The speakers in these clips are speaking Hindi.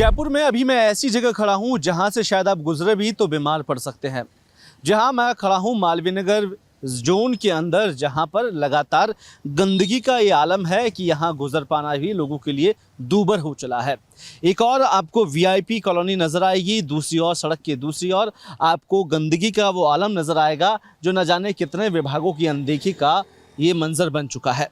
जयपुर में अभी मैं ऐसी जगह खड़ा हूँ जहाँ से शायद आप गुजरे भी तो बीमार पड़ सकते हैं। जहाँ मैं खड़ा हूँ मालवीय नगर जोन के अंदर, जहाँ पर लगातार गंदगी का ये आलम है कि यहाँ गुजर पाना भी लोगों के लिए दूभर हो चला है। एक और आपको वीआईपी कॉलोनी नज़र आएगी, दूसरी ओर सड़क के दूसरी ओर आपको गंदगी का वो आलम नज़र आएगा जो न जाने कितने विभागों की अनदेखी का ये मंजर बन चुका है।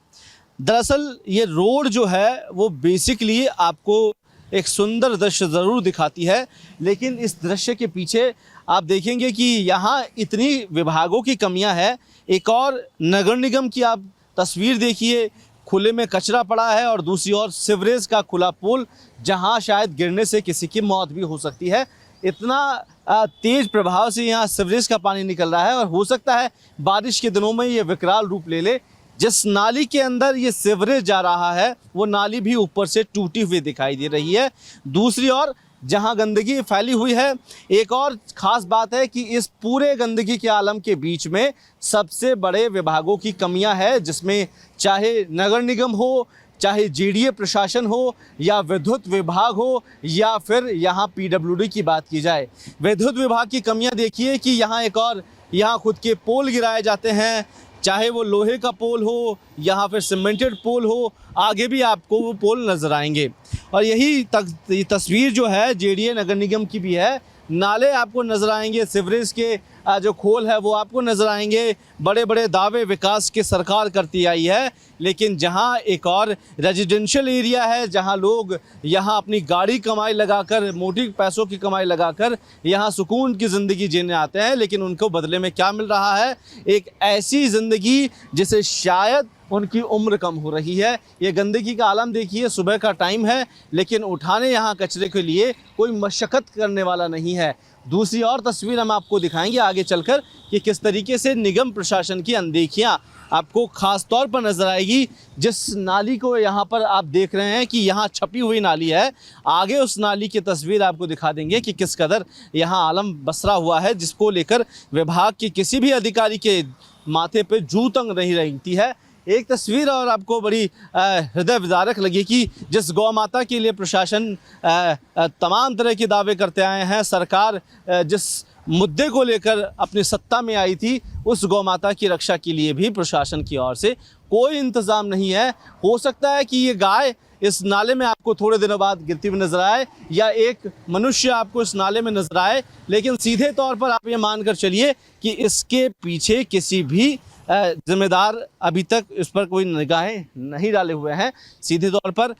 दरअसल ये रोड जो है वो बेसिकली आपको एक सुंदर दृश्य ज़रूर दिखाती है, लेकिन इस दृश्य के पीछे आप देखेंगे कि यहाँ इतनी विभागों की कमियां है। एक और नगर निगम की आप तस्वीर देखिए, खुले में कचरा पड़ा है और दूसरी ओर सीवरेज का खुला पुल जहाँ शायद गिरने से किसी की मौत भी हो सकती है। इतना तेज़ प्रभाव से यहाँ सीवरेज का पानी निकल रहा है और हो सकता है बारिश के दिनों में ये विकराल रूप ले ले। जिस नाली के अंदर ये सीवरेज जा रहा है वो नाली भी ऊपर से टूटी हुई दिखाई दे रही है। दूसरी ओर जहां गंदगी फैली हुई है, एक और ख़ास बात है कि इस पूरे गंदगी के आलम के बीच में सबसे बड़े विभागों की कमियां है, जिसमें चाहे नगर निगम हो, चाहे जीडीए प्रशासन हो, या विद्युत विभाग हो, या फिर यहाँ पीडब्ल्यूडी की बात की जाए। विद्युत विभाग की कमियाँ देखिए कि यहाँ खुद के पोल गिराए जाते हैं, चाहे वो लोहे का पोल हो या फिर सीमेंटेड पोल हो, आगे भी आपको वो पोल नज़र आएंगे। और यही तस्वीर जो है जेडीए नगर निगम की भी है। नाले आपको नज़र आएंगे, सीवरेज के जो खोल है वो आपको नज़र आएंगे। बड़े बड़े दावे विकास की सरकार करती आई है, लेकिन जहां एक और रेजिडेंशियल एरिया है, जहां लोग यहां अपनी गाड़ी कमाई लगाकर, मोटी पैसों की कमाई लगाकर यहां सुकून की ज़िंदगी जीने आते हैं, लेकिन उनको बदले में क्या मिल रहा है? एक ऐसी ज़िंदगी जिसे शायद उनकी उम्र कम हो रही है। ये गंदगी का आलम देखिए, सुबह का टाइम है लेकिन उठाने यहाँ कचरे के लिए कोई मशक्क़त करने वाला नहीं है। दूसरी और तस्वीर हम आपको दिखाएंगे आगे चलकर कि किस तरीके से निगम प्रशासन की अनदेखियाँ आपको ख़ास तौर पर नज़र आएगी। जिस नाली को यहाँ पर आप देख रहे हैं कि यहाँ छपी हुई नाली है, आगे उस नाली की तस्वीर आपको दिखा देंगे कि किस कदर यहाँ आलम बसरा हुआ है, जिसको लेकर विभाग के किसी भी अधिकारी के माथे पे जू तंग नहीं रहती है। एक तस्वीर और आपको बड़ी हृदय विदारक लगी कि जिस गौ माता के लिए प्रशासन तमाम तरह के दावे करते आए हैं, सरकार जिस मुद्दे को लेकर अपनी सत्ता में आई थी, उस गौ माता की रक्षा के लिए भी प्रशासन की ओर से कोई इंतज़ाम नहीं है। हो सकता है कि ये गाय इस नाले में आपको थोड़े दिनों बाद गिरती हुई नजर आए, या एक मनुष्य आपको इस नाले में नजर आए, लेकिन सीधे तौर पर आप ये मानकर चलिए कि इसके पीछे किसी भी जिम्मेदार अभी तक इस पर कोई निगाहें नहीं डाले हुए हैं। सीधे तौर पर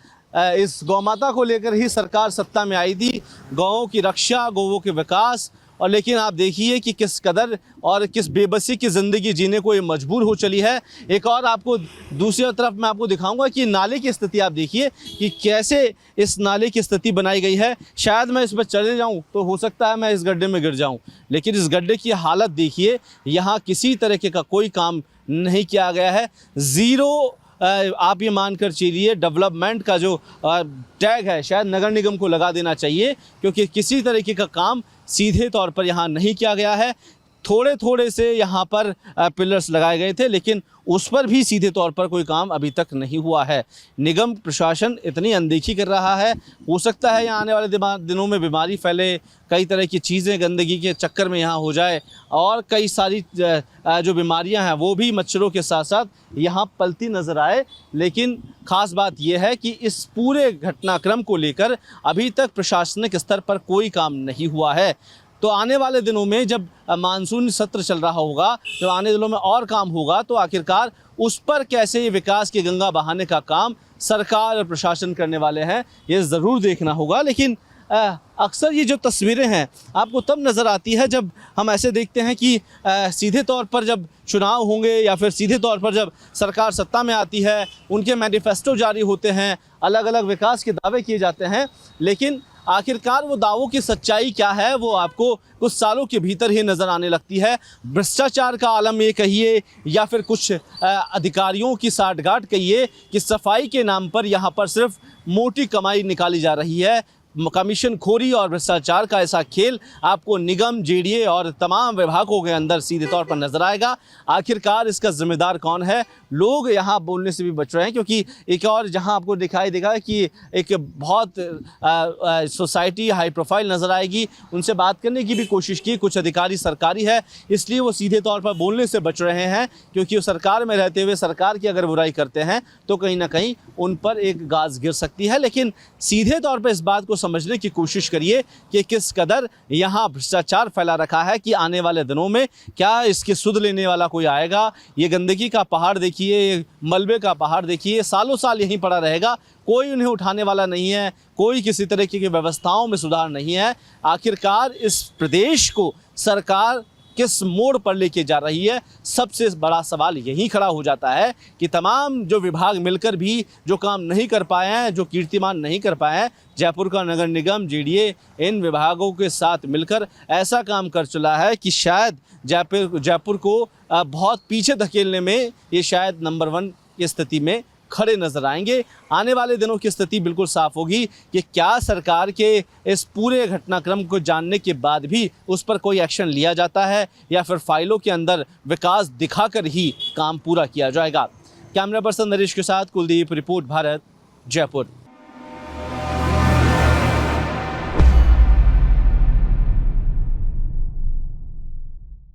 इस गौमाता को लेकर ही सरकार सत्ता में आई थी, गौओं की रक्षा, गौओं के विकास, और लेकिन आप देखिए कि किस कदर और किस बेबसी की ज़िंदगी जीने को ये मजबूर हो चली है। एक और आपको दूसरी तरफ मैं आपको दिखाऊंगा कि नाले की स्थिति आप देखिए कि कैसे इस नाले की स्थिति बनाई गई है। शायद मैं इस पर चले जाऊं तो हो सकता है मैं इस गड्ढे में गिर जाऊं, लेकिन इस गड्ढे की हालत देखिए, यहाँ किसी तरीके का कोई काम नहीं किया गया है। ज़ीरो आप ये मानकर चलिए डेवलपमेंट का जो टैग है शायद नगर निगम को लगा देना चाहिए, क्योंकि किसी तरीके का काम सीधे तौर पर यहाँ नहीं किया गया है। थोड़े थोड़े से यहाँ पर पिलर्स लगाए गए थे, लेकिन उस पर भी सीधे तौर पर कोई काम अभी तक नहीं हुआ है। निगम प्रशासन इतनी अनदेखी कर रहा है, हो सकता है यहाँ आने वाले दिनों में बीमारी फैले, कई तरह की चीज़ें गंदगी के चक्कर में यहाँ हो जाए, और कई सारी जो बीमारियाँ हैं वो भी मच्छरों के साथ साथ यहाँ पलती नज़र आए। लेकिन ख़ास बात यह है कि इस पूरे घटनाक्रम को लेकर अभी तक प्रशासनिक स्तर पर कोई काम नहीं हुआ है। तो आने वाले दिनों में जब मानसून सत्र चल रहा होगा, जब आने दिनों में और काम होगा, तो आखिरकार उस पर कैसे ये विकास की गंगा बहाने का काम सरकार और प्रशासन करने वाले हैं, ये ज़रूर देखना होगा। लेकिन अक्सर ये जो तस्वीरें हैं आपको तब नज़र आती है जब हम ऐसे देखते हैं कि सीधे तौर पर जब चुनाव होंगे या फिर सीधे तौर पर जब सरकार सत्ता में आती है, उनके मैनिफेस्टो जारी होते हैं, अलग अलग विकास के दावे किए जाते हैं, लेकिन आखिरकार वो दावों की सच्चाई क्या है वो आपको कुछ सालों के भीतर ही नज़र आने लगती है। भ्रष्टाचार का आलम ये कहिए या फिर कुछ अधिकारियों की साठगांठ कहिए कि सफाई के नाम पर यहाँ पर सिर्फ मोटी कमाई निकाली जा रही है। कमीशन खोरी और भ्रष्टाचार का ऐसा खेल आपको निगम, जेडीए और तमाम विभागों के अंदर सीधे तौर पर नजर आएगा। आखिरकार इसका जिम्मेदार कौन है? लोग यहाँ बोलने से भी बच रहे हैं, क्योंकि एक और जहाँ आपको दिखाई देगा कि एक बहुत सोसाइटी हाई प्रोफाइल नज़र आएगी, उनसे बात करने की भी कोशिश की। कुछ अधिकारी सरकारी है, इसलिए वो सीधे तौर पर बोलने से बच रहे हैं, क्योंकि वो सरकार में रहते हुए सरकार की अगर बुराई करते हैं तो कहीं ना कहीं उन पर एक गाज गिर सकती है। लेकिन सीधे तौर पर इस बात को समझने की कोशिश करिए कि किस कदर यहाँ भ्रष्टाचार फैला रखा है कि आने वाले दिनों में क्या इसकी सुध लेने वाला कोई आएगा? ये गंदगी का पहाड़ देखिए, ये मलबे का पहाड़ देखिए, सालों साल यहीं पड़ा रहेगा, कोई उन्हें उठाने वाला नहीं है, कोई किसी तरह की व्यवस्थाओं में सुधार नहीं है। आखिरकार इस प्रदेश को सरकार किस मोड़ पर लेके जा रही है? सबसे बड़ा सवाल यही खड़ा हो जाता है कि तमाम जो विभाग मिलकर भी जो काम नहीं कर पाए हैं, जो कीर्तिमान नहीं कर पाए हैं, जयपुर का नगर निगम, जेडीए इन विभागों के साथ मिलकर ऐसा काम कर चला है कि शायद जयपुर को बहुत पीछे धकेलने में ये शायद नंबर 1 की स्थिति में खड़े नजर आएंगे। आने वाले दिनों की स्थिति बिल्कुल साफ होगी कि क्या सरकार के इस पूरे घटनाक्रम को जानने के बाद भी उस पर कोई एक्शन लिया जाता है, या फिर फाइलों के अंदर विकास दिखाकर ही काम पूरा किया जाएगा। कैमरा पर्सन नरेश के साथ कुलदीप, रिपोर्ट भारत, जयपुर।